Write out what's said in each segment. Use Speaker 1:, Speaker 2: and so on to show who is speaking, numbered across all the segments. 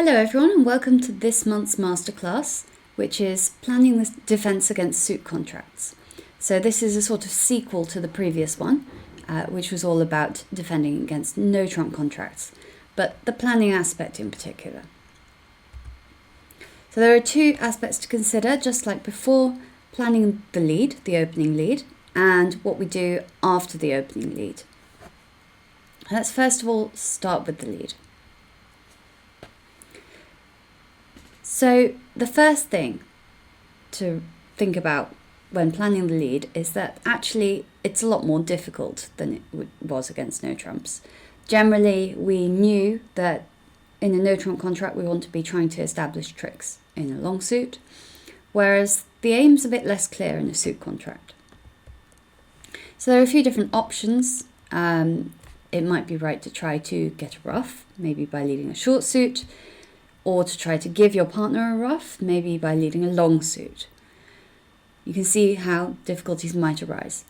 Speaker 1: Hello everyone and welcome to this month's Masterclass, which is Planning the Defence Against Suit Contracts. So this is a sort of sequel to the previous one, which was all about defending against no-trump contracts, but the planning aspect in particular. So there are two aspects to consider, just like before: planning the lead, the opening lead, and what we do after the opening lead. Let's first of all start with the lead. So the first thing to think about when planning the lead is that actually it's a lot more difficult than it was against no-trumps. Generally, we knew that in a no-trump contract we want to be trying to establish tricks in a long suit, whereas the aim's a bit less clear in a suit contract. So there are a few different options. It might be right to try to get a ruff, maybe by leading a short suit, or to try to give your partner a ruff, maybe by leading a long suit. You can see how difficulties might arise.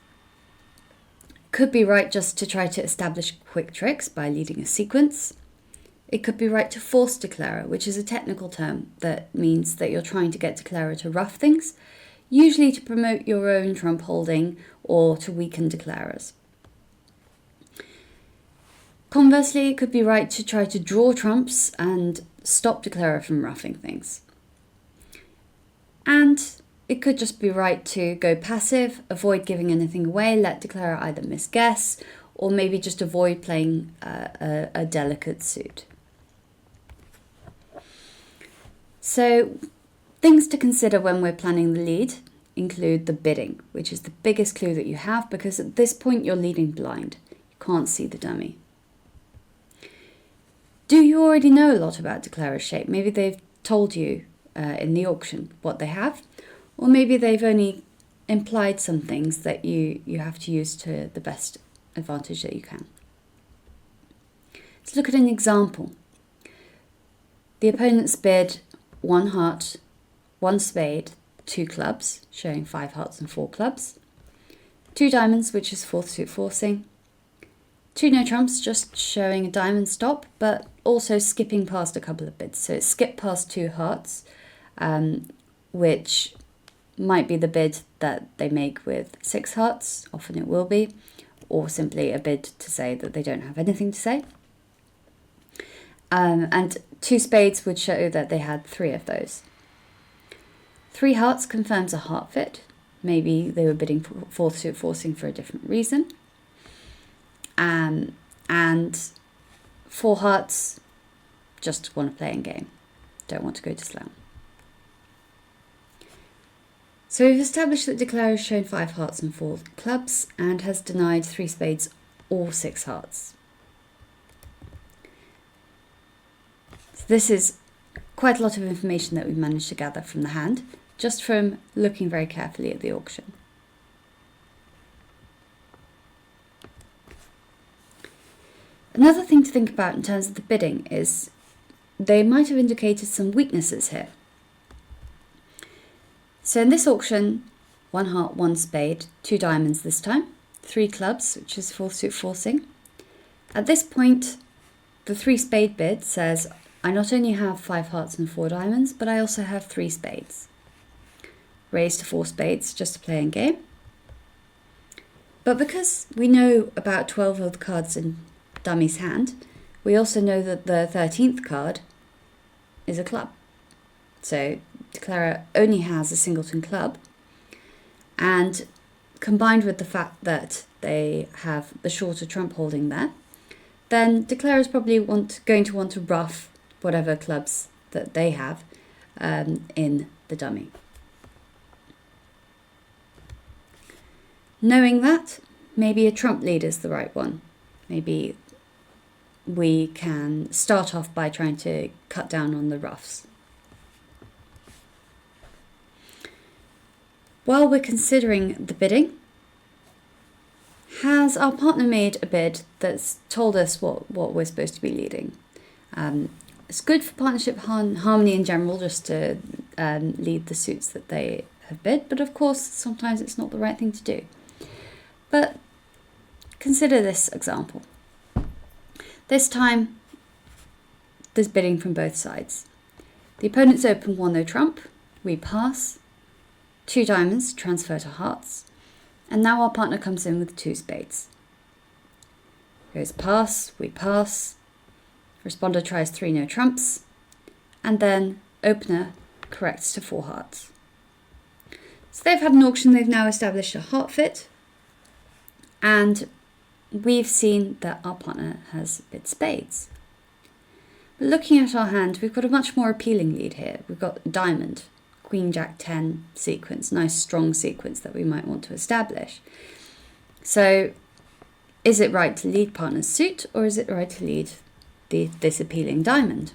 Speaker 1: It could be right just to try to establish quick tricks by leading a sequence. It could be right to force declarer, which is a technical term that means that you're trying to get declarer to ruff things, usually to promote your own trump holding or to weaken declarers. Conversely, it could be right to try to draw trumps and stop declarer from ruffing things. And it could just be right to go passive, avoid giving anything away, let declarer either misguess, or maybe just avoid playing a delicate suit. So things to consider when we're planning the lead include the bidding, which is the biggest clue that you have, because at this point you're leading blind. You can't see the dummy. Do you already know a lot about declarer shape? Maybe they've told you in the auction what they have, or maybe they've only implied some things that you have to use to the best advantage that you can. Let's look at an example. The opponent's bid 1 heart, 1 spade, 2 clubs, showing 5 hearts and 4 clubs, 2 diamonds, which is 4th suit forcing, 2 no trumps, just showing a diamond stop, but also skipping past a couple of bids. So it skipped past 2 hearts, which might be the bid that they make with 6 hearts, often it will be, or simply a bid to say that they don't have anything to say. And 2 spades would show that they had 3 of those. 3 hearts confirms a heart fit. Maybe they were bidding 4th suit forcing for a different reason. And 4 hearts, just want to play in game, don't want to go to slam. So we've established that declarer has shown 5 hearts and 4 clubs and has denied 3 spades or 6 hearts. So this is quite a lot of information that we've managed to gather from the hand, just from looking very carefully at the auction. Another thing to think about in terms of the bidding is they might have indicated some weaknesses here. So in this auction, 1 heart, 1 spade, 2 diamonds this time, 3 clubs, which is 4th suit forcing. At this point, the 3 spade bid says, I not only have 5 hearts and 4 diamonds, but I also have 3 spades. Raise to 4 spades just to play in game. But because we know about 12 of the cards in dummy's hand, we also know that the 13th card is a club. So declarer only has a singleton club, and combined with the fact that they have the shorter trump holding there, then declarer is probably going to want to ruff whatever clubs that they have in the dummy. Knowing that, maybe a trump lead is the right one. Maybe we can start off by trying to cut down on the ruffs. While we're considering the bidding, has our partner made a bid that's told us what we're supposed to be leading? It's good for partnership harmony in general just to lead the suits that they have bid, but of course sometimes it's not the right thing to do. But consider this example. This time there's bidding from both sides. The opponents open 1 no trump, we pass, 2 diamonds transfer to hearts, and now our partner comes in with 2 spades. Goes pass, we pass, responder tries 3 no trumps, and then opener corrects to 4 hearts. So they've had an auction, they've now established a heart fit, and we've seen that our partner has bid spades. But looking at our hand, we've got a much more appealing lead here. We've got diamond, queen, jack, 10 sequence, nice strong sequence that we might want to establish. So is it right to lead partner's suit, or is it right to lead this appealing diamond?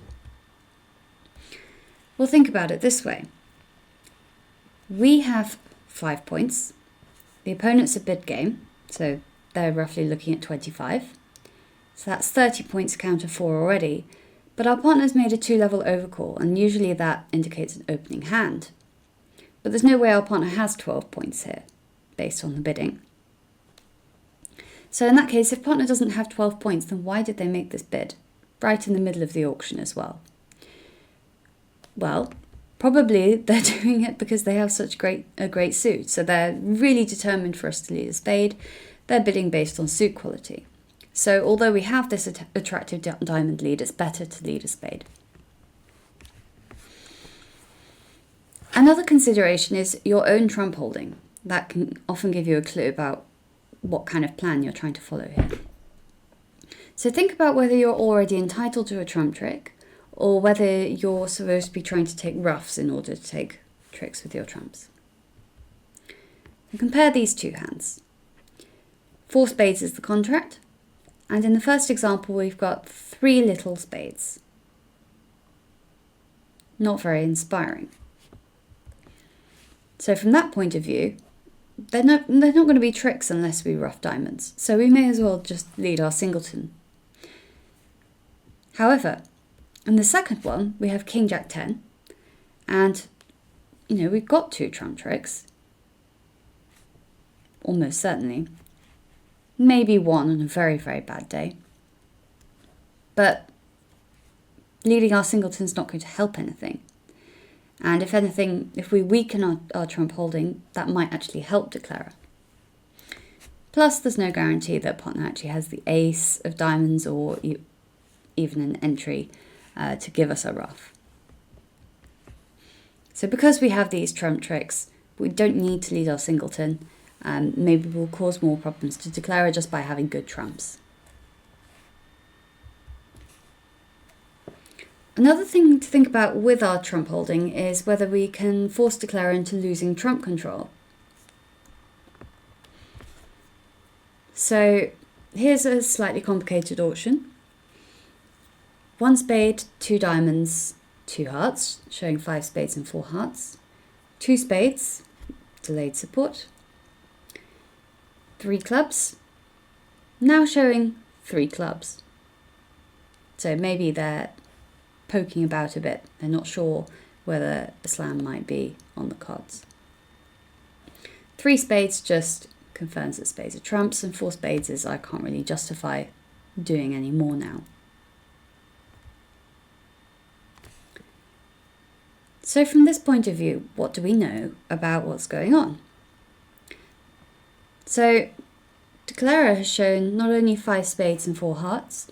Speaker 1: Well, think about it this way. We have 5 points. The opponent's a bid game, so they're roughly looking at 25. So that's 30 points counter 4 already. But our partner's made a 2-level overcall, and usually that indicates an opening hand. But there's no way our partner has 12 points here, based on the bidding. So in that case, if partner doesn't have 12 points, then why did they make this bid? Right in the middle of the auction as well. Well, probably they're doing it because they have such a great suit. So they're really determined for us to lead a spade. They're bidding based on suit quality. So although we have this attractive diamond lead, it's better to lead a spade. Another consideration is your own trump holding. That can often give you a clue about what kind of plan you're trying to follow here. So think about whether you're already entitled to a trump trick, or whether you're supposed to be trying to take roughs in order to take tricks with your trumps. And compare these 2 hands. 4 spades is the contract, and in the first example we've got 3 little spades. Not very inspiring. So from that point of view, they're not going to be tricks unless we rough diamonds, so we may as well just lead our singleton. However, in the second one, we have king, jack, 10, and, we've got 2 trump tricks. Almost certainly. Maybe 1 on a very, very bad day. But leading our singleton's not going to help anything. And if anything, if we weaken our trump holding, that might actually help declarer. Plus, there's no guarantee that partner actually has the ace of diamonds or even an entry to give us a ruff. So because we have these trump tricks, we don't need to lead our singleton. Maybe we'll cause more problems to declarer just by having good trumps. Another thing to think about with our trump holding is whether we can force declarer into losing trump control. So here's a slightly complicated auction. 1 spade, 2 diamonds, 2 hearts, showing 5 spades and 4 hearts. 2 spades, delayed support. 3 clubs, now showing 3 clubs. So maybe they're poking about a bit. They're not sure whether a slam might be on the cards. 3 spades just confirms that spades are trumps, and 4 spades is I can't really justify doing any more now. So from this point of view, what do we know about what's going on? So declarer has shown not only 5 spades and 4 hearts,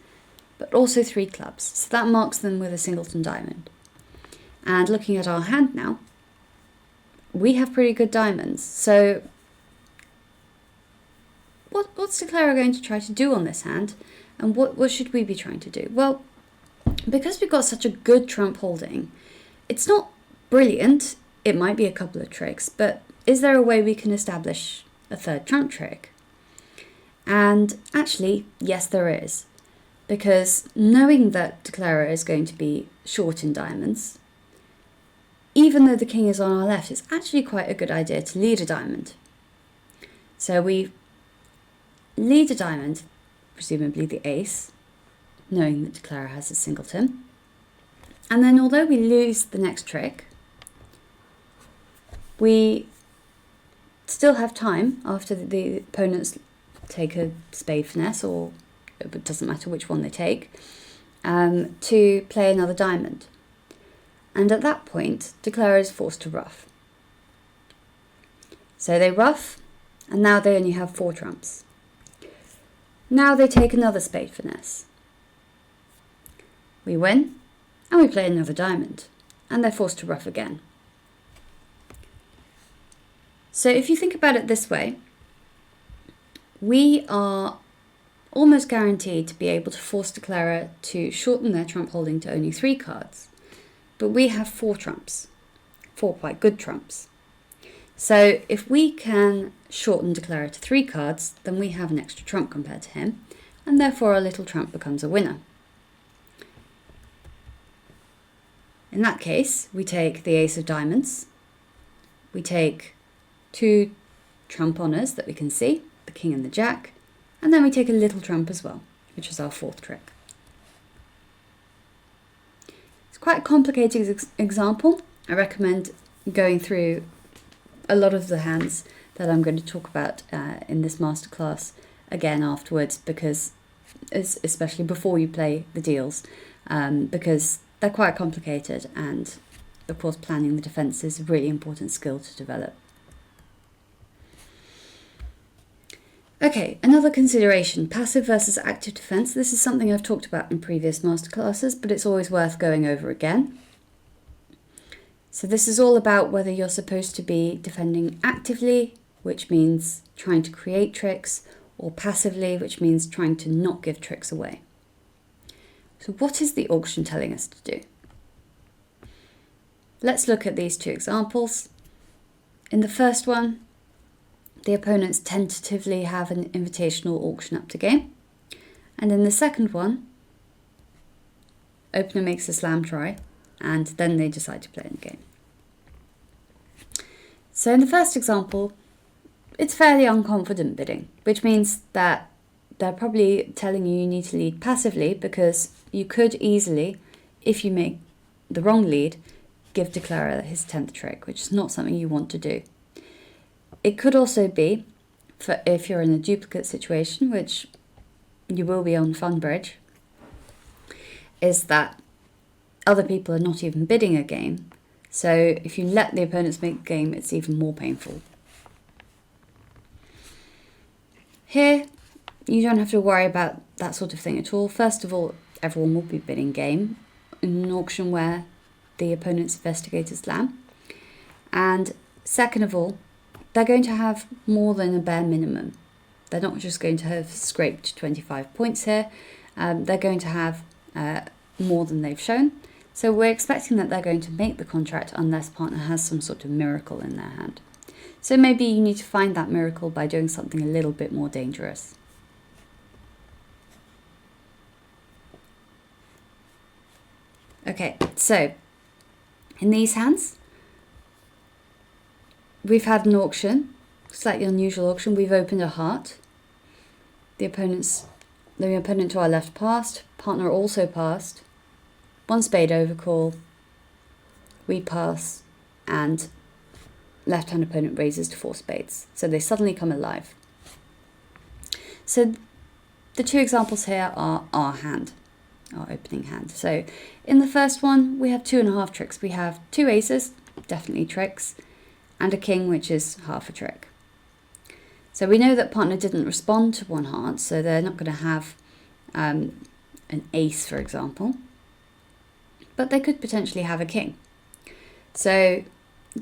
Speaker 1: but also 3 clubs. So that marks them with a singleton diamond. And looking at our hand now, we have pretty good diamonds. So what's declarer going to try to do on this hand? And what should we be trying to do? Well, because we've got such a good trump holding, it's not brilliant. It might be a couple of tricks, but is there a way we can establish a 3rd trump trick? And actually, yes, there is. Because knowing that declarer is going to be short in diamonds, even though the king is on our left, it's actually quite a good idea to lead a diamond. So we lead a diamond, presumably the ace, knowing that declarer has a singleton. And then although we lose the next trick, we still have time after the opponents take a spade finesse, or it doesn't matter which one they take, to play another diamond. And at that point, declarer is forced to ruff. So they ruff, and now they only have 4 trumps. Now they take another spade finesse. We win, and we play another diamond, and they're forced to ruff again. So if you think about it this way, we are almost guaranteed to be able to force declarer to shorten their trump holding to only 3 cards. But we have 4 trumps, 4 quite good trumps. So if we can shorten declarer to 3 cards, then we have an extra trump compared to him, and therefore our little trump becomes a winner. In that case, we take the ace of diamonds, we take 2 trump honours that we can see, the king and the jack, and then we take a little trump as well, which is our 4th trick. It's quite a complicated example. I recommend going through a lot of the hands that I'm going to talk about in this masterclass again afterwards, because especially before you play the deals, because they're quite complicated, and of course planning the defence is a really important skill to develop. Okay, another consideration, passive versus active defence. This is something I've talked about in previous masterclasses, but it's always worth going over again. So this is all about whether you're supposed to be defending actively, which means trying to create tricks, or passively, which means trying to not give tricks away. So what is the auction telling us to do? Let's look at these 2 examples. In the first one, the opponents tentatively have an invitational auction up to game. And in the second one, opener makes a slam try, and then they decide to play in the game. So in the first example, it's fairly unconfident bidding, which means that they're probably telling you need to lead passively, because you could easily, if you make the wrong lead, give declarer his 10th trick, which is not something you want to do. It could also be, for if you're in a duplicate situation, which you will be on Funbridge, is that other people are not even bidding a game. So if you let the opponents make a game, it's even more painful. Here, you don't have to worry about that sort of thing at all. First of all, everyone will be bidding game in an auction where the opponent's investigated slam. And second of all, they're going to have more than a bare minimum. They're not just going to have scraped 25 points here. They're going to have more than they've shown. So we're expecting that they're going to make the contract unless partner has some sort of miracle in their hand. So maybe you need to find that miracle by doing something a little bit more dangerous. Okay, so in these hands, we've had an auction, slightly unusual auction. We've opened a heart. The opponent to our left passed, partner also passed. 1 spade overcall, we pass, and left-hand opponent raises to 4 spades. So they suddenly come alive. So the 2 examples here are our hand, our opening hand. So in the first one, we have 2.5 tricks. We have 2 aces, definitely tricks, and a king, which is half a trick. So we know that partner didn't respond to 1 heart, so they're not going to have an ace, for example. But they could potentially have a king. So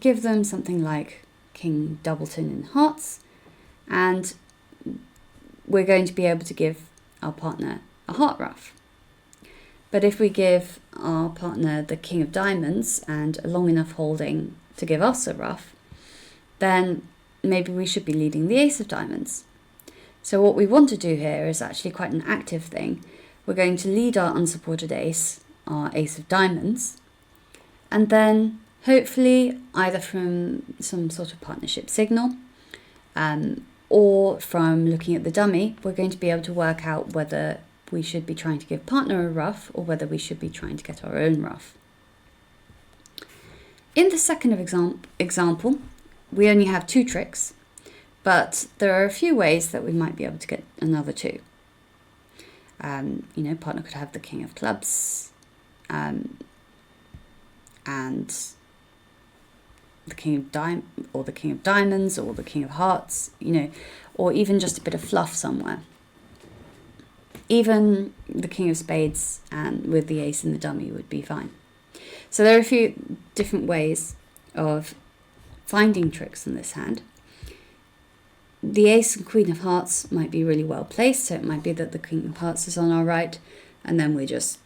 Speaker 1: give them something like King Doubleton in hearts, and we're going to be able to give our partner a heart ruff. But if we give our partner the King of Diamonds and a long enough holding to give us a ruff, then maybe we should be leading the Ace of Diamonds. So what we want to do here is actually quite an active thing. We're going to lead our unsupported ace, our Ace of Diamonds, and then hopefully either from some sort of partnership signal or from looking at the dummy, we're going to be able to work out whether we should be trying to give partner a ruff or whether we should be trying to get our own ruff. In the second example, we only have 2 tricks, but there are a few ways that we might be able to get another 2. Partner could have the king of clubs, and the king of the king of diamonds, or the king of hearts, or even just a bit of fluff somewhere. Even the king of spades and with the ace in the dummy would be fine. So there are a few different ways of finding tricks in this hand. The ace and queen of hearts might be really well placed, so it might be that the king of hearts is on our right, and then we're just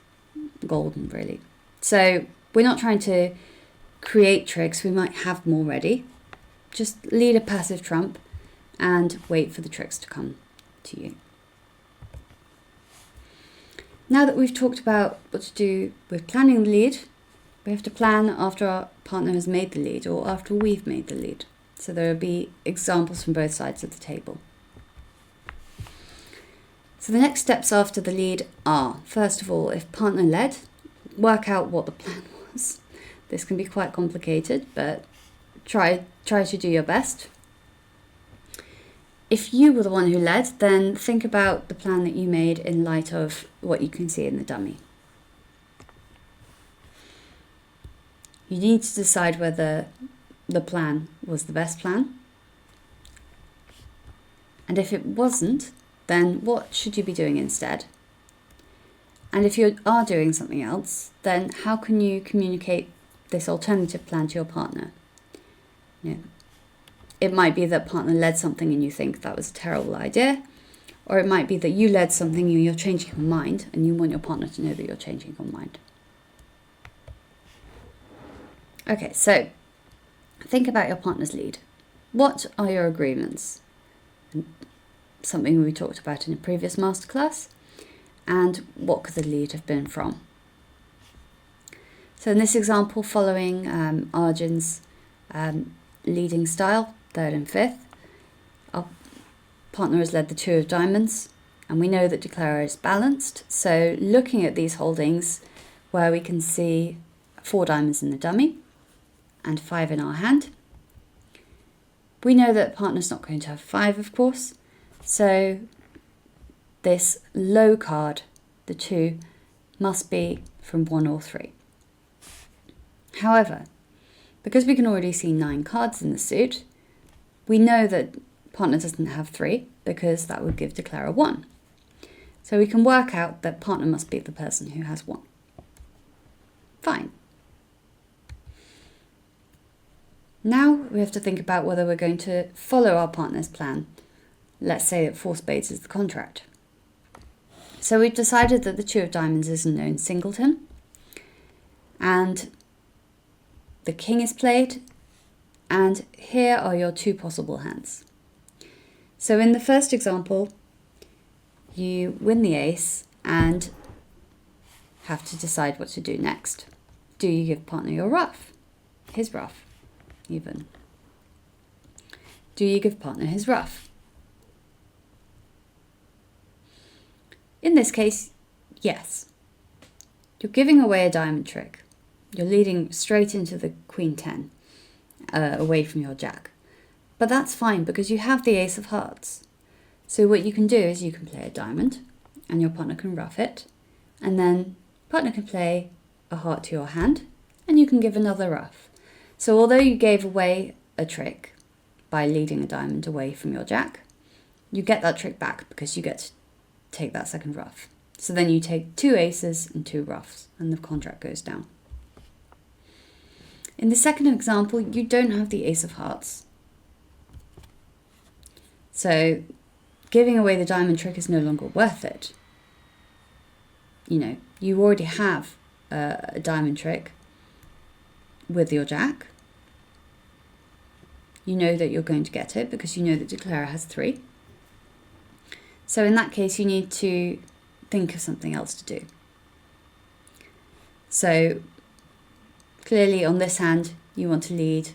Speaker 1: golden, really. So we're not trying to create tricks, we might have them already. Just lead a passive trump and wait for the tricks to come to you. Now that we've talked about what to do with planning the lead, we have to plan after our partner has made the lead or after we've made the lead. So there will be examples from both sides of the table. So the next steps after the lead are, first of all, if partner led, work out what the plan was. This can be quite complicated, but try to do your best. If you were the one who led, then think about the plan that you made in light of what you can see in the dummy. You need to decide whether the plan was the best plan. And if it wasn't, then what should you be doing instead? And if you are doing something else, then how can you communicate this alternative plan to your partner? It might be that partner led something and you think that was a terrible idea, or it might be that you led something and you're changing your mind and you want your partner to know that you're changing your mind. Okay, so think about your partner's lead. What are your agreements? Something we talked about in a previous masterclass. And what could the lead have been from? So in this example, following Arjun's leading style, third and fifth, our partner has led the two of diamonds, and we know that declarer is balanced. So looking at these holdings where we can see 4 diamonds in the dummy and 5 in our hand, we know that partner's not going to have 5, of course. So this low card, the 2, must be from 1 or 3. However, because we can already see 9 cards in the suit, we know that partner doesn't have 3 because that would give declarer 1. So we can work out that partner must be the person who has 1. Fine. Now we have to think about whether we're going to follow our partner's plan. Let's say that 4 spades is the contract. So we've decided that the 2 of diamonds is a known singleton, and the king is played, and here are your 2 possible hands. So in the first example, you win the ace and have to decide what to do next. Do you give partner your ruff? His ruff, even. Do you give partner his ruff? In this case, yes. You're giving away a diamond trick. You're leading straight into the queen 10, away from your jack. But that's fine because you have the ace of hearts. So what you can do is you can play a diamond and your partner can ruff it, and then partner can play a heart to your hand and you can give another ruff. So although you gave away a trick by leading a diamond away from your jack, you get that trick back because you get to take that second ruff. So then you take 2 aces and 2 ruffs and the contract goes down. In the second example, you don't have the ace of hearts. So giving away the diamond trick is no longer worth it. You already have a diamond trick with your jack. You know that you're going to get it because you know that declarer has 3. So in that case, you need to think of something else to do. So clearly on this hand, you want to lead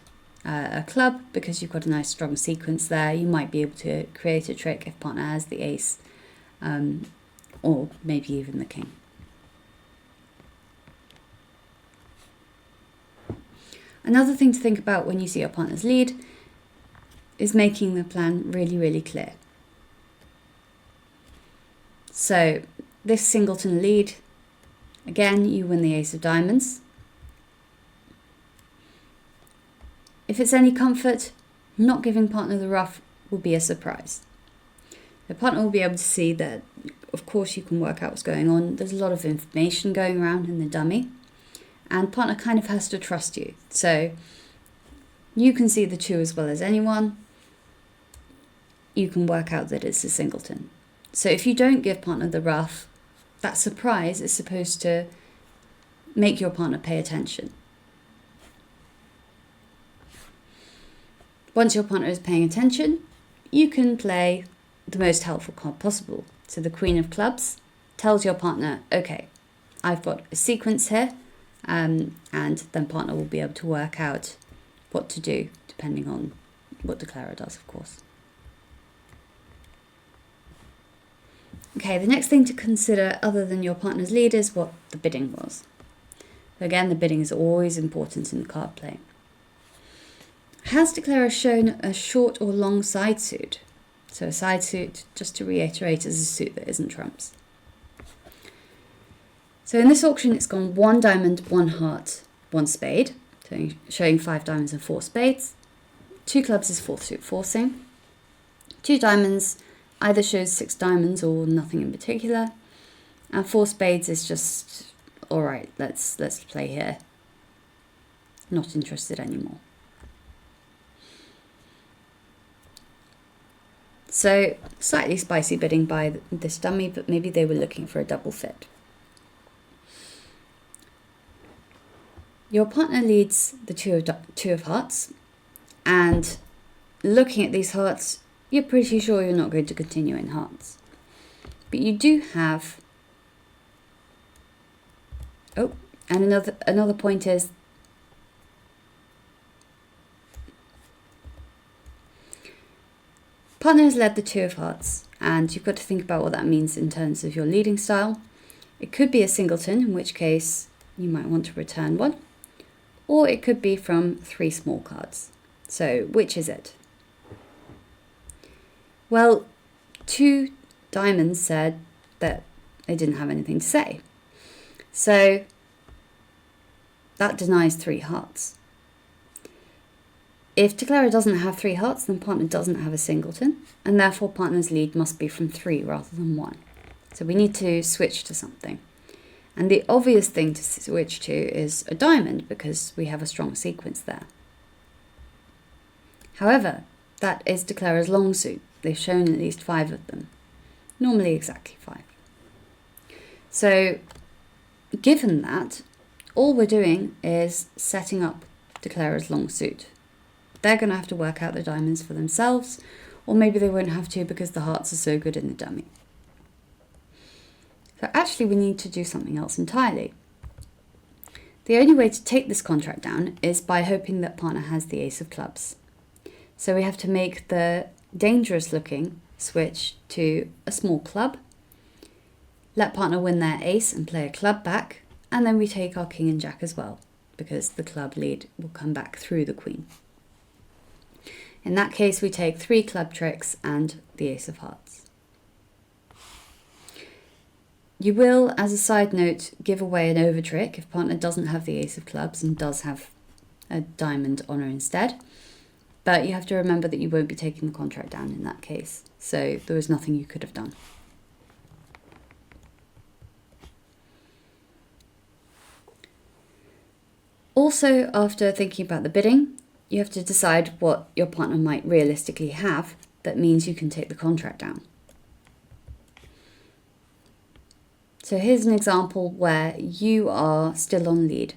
Speaker 1: a club because you've got a nice strong sequence there. You might be able to create a trick if partner has the ace, or maybe even the king. Another thing to think about when you see your partner's lead is making the plan really, really clear. So this singleton lead, again, you win the ace of diamonds. If it's any comfort, not giving partner the ruff will be a surprise. The partner will be able to see that, of course, you can work out what's going on. There's a lot of information going around in the dummy, and partner kind of has to trust you. So you can see the 2 as well as anyone. You can work out that it's a singleton. So if you don't give partner the ruff, that surprise is supposed to make your partner pay attention. Once your partner is paying attention, you can play the most helpful card possible. So the Queen of Clubs tells your partner, okay, I've got a sequence here, and then partner will be able to work out what to do, depending on what declarer does, of course. Okay, the next thing to consider other than your partner's lead is what the bidding was. Again, the bidding is always important in the card play. Has declarer shown a short or long side suit? So a side suit, just to reiterate, is a suit that isn't trumps. So in this auction, it's gone 1 diamond, 1 heart, 1 spade, so showing 5 diamonds and 4 spades. 2 clubs is 4th suit forcing. 2 diamonds either shows 6 diamonds or nothing in particular. And 4 spades is just, all right, let's play here. Not interested anymore. So slightly spicy bidding by this dummy, but maybe they were looking for a double fit. Your partner leads the two of hearts, and looking at these hearts, you're pretty sure you're not going to continue in hearts. But you do have... Oh, and another point is partner has led the 2 of hearts, and you've got to think about what that means in terms of your leading style. It could be a singleton, in which case you might want to return 1, or it could be from 3 small cards. So which is it? Well, 2 diamonds said that they didn't have anything to say. So that denies 3 hearts. If declarer doesn't have 3 hearts, then partner doesn't have a singleton, and therefore partner's lead must be from 3 rather than 1. So we need to switch to something. And the obvious thing to switch to is a diamond, because we have a strong sequence there. However, that is declarer's long suit. They've shown at least 5 of them, normally exactly 5. So given that, all we're doing is setting up declarer's long suit. They're going to have to work out the diamonds for themselves, or maybe they won't have to because the hearts are so good in the dummy. So actually we need to do something else entirely. The only way to take this contract down is by hoping that partner has the ace of clubs. So we have to make the dangerous looking switch to a small club, let partner win their ace and play a club back, and then we take our king and jack as well, because the club lead will come back through the queen. In that case, we take 3 club tricks and the ace of hearts. You will, as a side note, give away an over trick if partner doesn't have the ace of clubs and does have a diamond honor instead. But you have to remember that you won't be taking the contract down in that case. So there was nothing you could have done. Also, after thinking about the bidding, you have to decide what your partner might realistically have that means you can take the contract down. So here's an example where you are still on lead.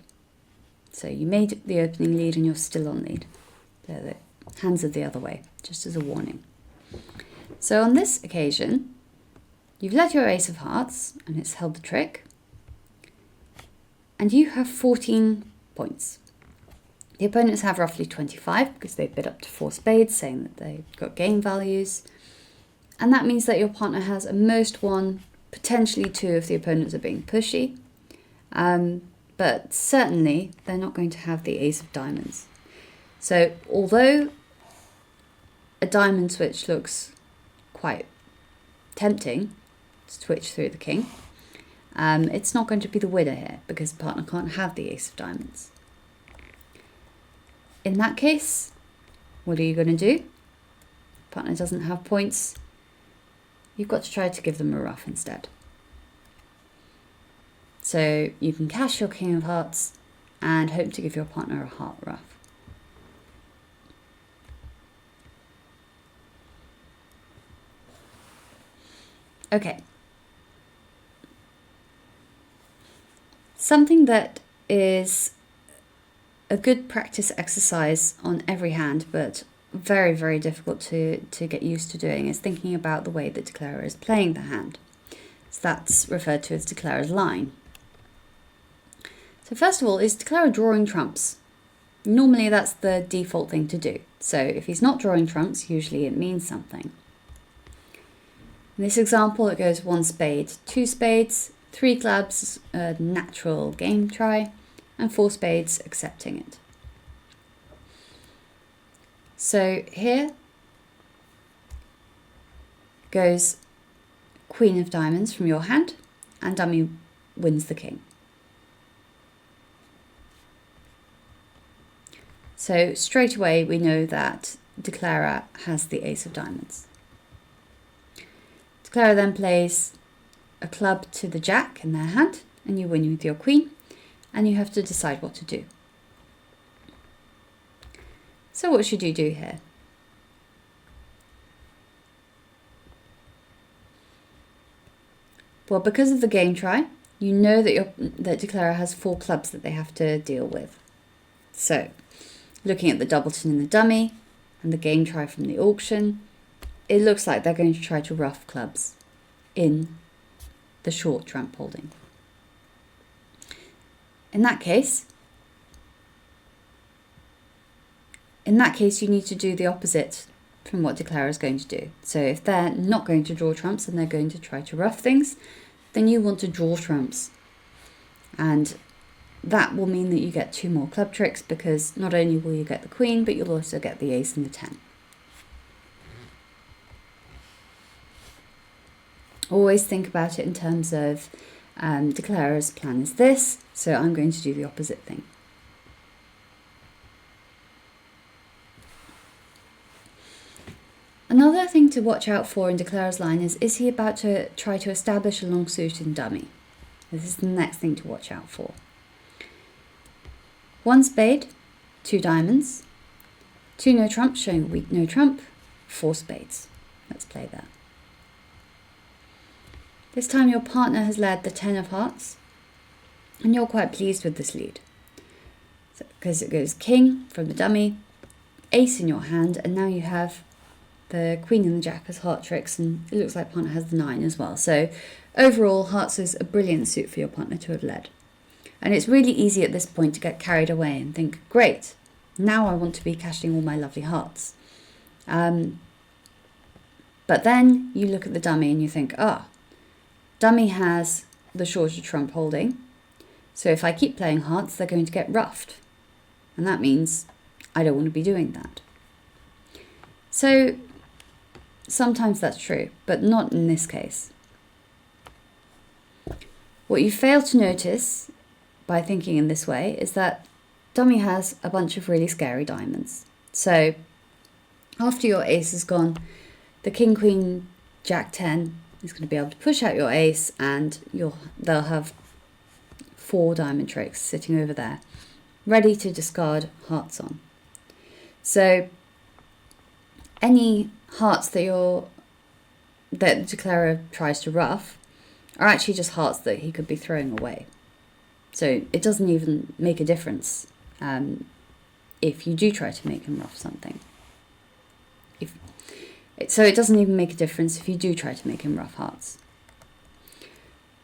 Speaker 1: So you made the opening lead and you're still on lead. The hands are the other way, just as a warning. So on this occasion, you've led your ace of hearts and it's held the trick. And you have 14 points. The opponents have roughly 25 because they've bid up to 4 spades, saying that they've got game values. And that means that your partner has at most 1, potentially 2 if the opponents are being pushy. But certainly they're not going to have the ace of diamonds. So although a diamond switch looks quite tempting, switch through the king, it's not going to be the winner here because the partner can't have the ace of diamonds. In that case, what are you going to do? Partner doesn't have points. You've got to try to give them a ruff instead. So you can cash your king of hearts and hope to give your partner a heart ruff. Okay. Something that is a good practice exercise on every hand, but very, very difficult to get used to doing, is thinking about the way the declarer is playing the hand. So that's referred to as declarer's line. So first of all, is declarer drawing trumps? Normally that's the default thing to do. So if he's not drawing trumps, usually it means something. In this example, it goes 1 spade, 2 spades, 3 clubs, a natural game try, and 4 spades, accepting it. So here goes queen of diamonds from your hand, and dummy wins the king. So straight away we know that declarer has the ace of diamonds. Declarer then plays a club to the jack in their hand, and you win with your queen, and you have to decide what to do. So what should you do here? Well, because of the game try, you know that declarer has 4 clubs that they have to deal with. So, looking at the doubleton in the dummy and the game try from the auction, it looks like they're going to try to ruff clubs in the short trump holding. In that case, you need to do the opposite from what declarer is going to do. So if they're not going to draw trumps and they're going to try to ruff things, then you want to draw trumps. And that will mean that you get 2 more club tricks, because not only will you get the queen, but you'll also get the ace and the 10. Always think about it in terms of declarer's plan is this, so I'm going to do the opposite thing. Another thing to watch out for in declarer's line is he about to try to establish a long suit in dummy? This is the next thing to watch out for. 1 spade, 2 diamonds, 2 no trumps showing a weak no trump, 4 spades. Let's play that. This time your partner has led the 10 of hearts, and you're quite pleased with this lead. So, because it goes king from the dummy, ace in your hand, and now you have the queen and the jack as heart tricks, and it looks like partner has the 9 as well. So overall, hearts is a brilliant suit for your partner to have led. And it's really easy at this point to get carried away and think, great, now I want to be cashing all my lovely hearts. But then you look at the dummy and you think, dummy has the shorter trump holding, so if I keep playing hearts, they're going to get ruffed. And that means I don't want to be doing that. So sometimes that's true, but not in this case. What you fail to notice by thinking in this way is that dummy has a bunch of really scary diamonds. So after your ace is gone, the king, queen, jack 10 is going to be able to push out your ace, and they'll have 4 diamond tricks sitting over there, ready to discard hearts on. So any hearts that the declarer tries to ruff are actually just hearts that he could be throwing away. So it doesn't even make a difference if you do try to make him ruff something. So it doesn't even make a difference if you do try to make him ruff hearts.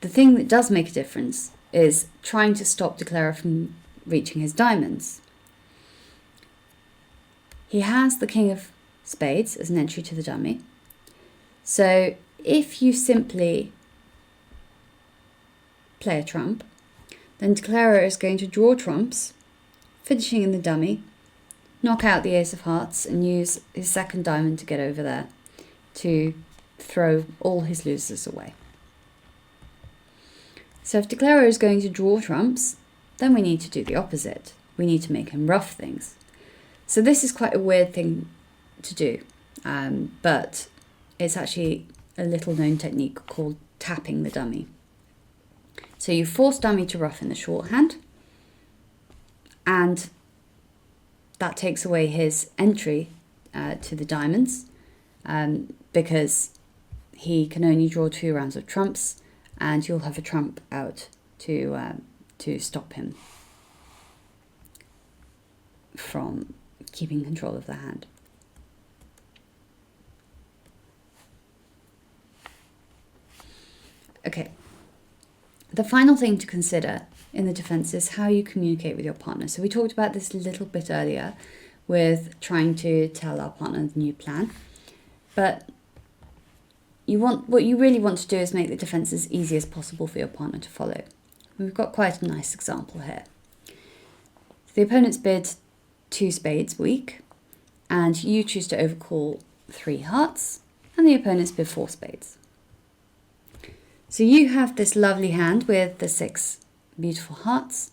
Speaker 1: The thing that does make a difference is trying to stop declarer from reaching his diamonds. He has the king of spades as an entry to the dummy. So if you simply play a trump, then declarer is going to draw trumps, finishing in the dummy, knock out the ace of hearts, and use his second diamond to get over there to throw all his losers away. So if declarer is going to draw trumps, then we need to do the opposite. We need to make him ruff things. So this is quite a weird thing to do, but it's actually a little known technique called tapping the dummy. So you force dummy to ruff in the shorthand, and that takes away his entry to the diamonds, because he can only draw 2 rounds of trumps, and you'll have a trump out to stop him from keeping control of the hand. Okay, the final thing to consider in the defense is how you communicate with your partner. So we talked about this a little bit earlier with trying to tell our partner the new plan, but what you really want to do is make the defense as easy as possible for your partner to follow. We've got quite a nice example here. The opponent's bid 2 spades weak, and you choose to overcall 3 hearts, and the opponent's bid 4 spades. So you have this lovely hand with the 6 beautiful hearts,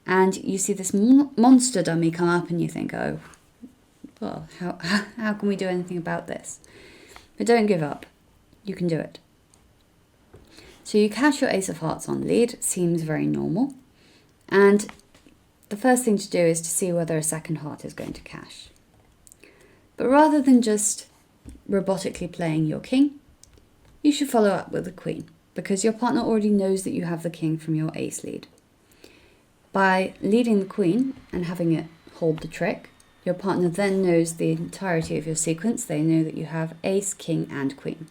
Speaker 1: and you see this monster dummy come up, and you think, oh, well, how can we do anything about this? But don't give up. You can do it. So you cash your ace of hearts on lead. Seems very normal. And the first thing to do is to see whether a second heart is going to cash. But rather than just robotically playing your king, you should follow up with the queen, because your partner already knows that you have the king from your ace lead. By leading the queen and having it hold the trick, your partner then knows the entirety of your sequence. They know that you have ace, king, and queen.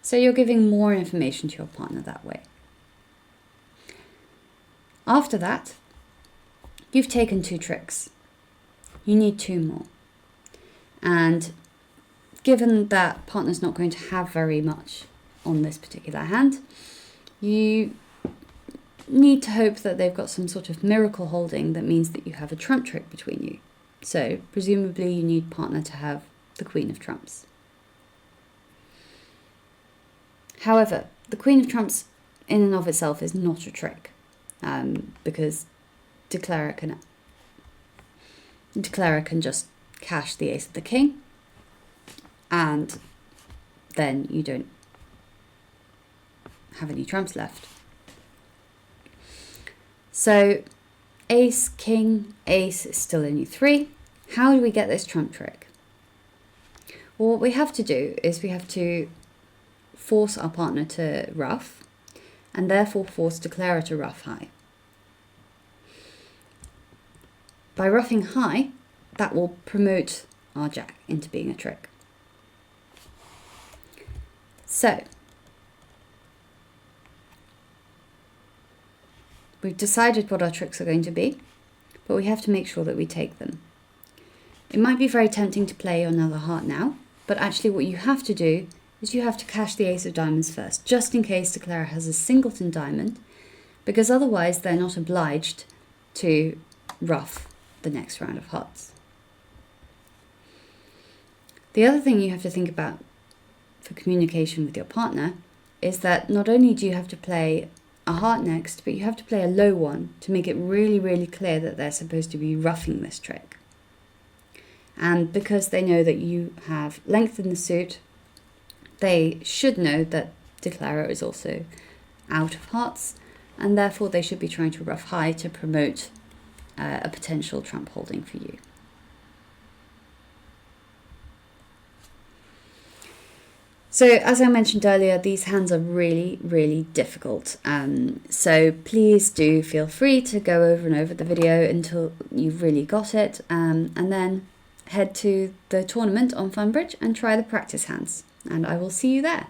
Speaker 1: So you're giving more information to your partner that way. After that, you've taken 2 tricks. You need 2 more. And given that partner's not going to have very much on this particular hand, you need to hope that they've got some sort of miracle holding that means that you have a trump trick between you. So presumably you need partner to have the queen of trumps. However, the queen of trumps in and of itself is not a trick, because declarer can just cash the ace of the king, and then you don't have any trumps left. So ace, king, ace is still only 3. How do we get this trump trick? Well, what we have to do is we have to force our partner to ruff, and therefore force declarer to ruff high. By ruffing high, that will promote our jack into being a trick. So we've decided what our tricks are going to be, but we have to make sure that we take them. It might be very tempting to play another heart now, but actually what you have to do is you have to cash the ace of diamonds first, just in case declarer has a singleton diamond, because otherwise they're not obliged to ruff the next round of hearts. The other thing you have to think about for communication with your partner is that not only do you have to play a heart next, but you have to play a low one to make it really, really clear that they're supposed to be ruffing this trick. And because they know that you have lengthened the suit, they should know that declarer is also out of hearts, and therefore they should be trying to ruff high to promote a potential trump holding for you. So as I mentioned earlier, these hands are really, really difficult. So please do feel free to go over and over the video until you've really got it, and then head to the tournament on Funbridge and try the practice hands. And I will see you there.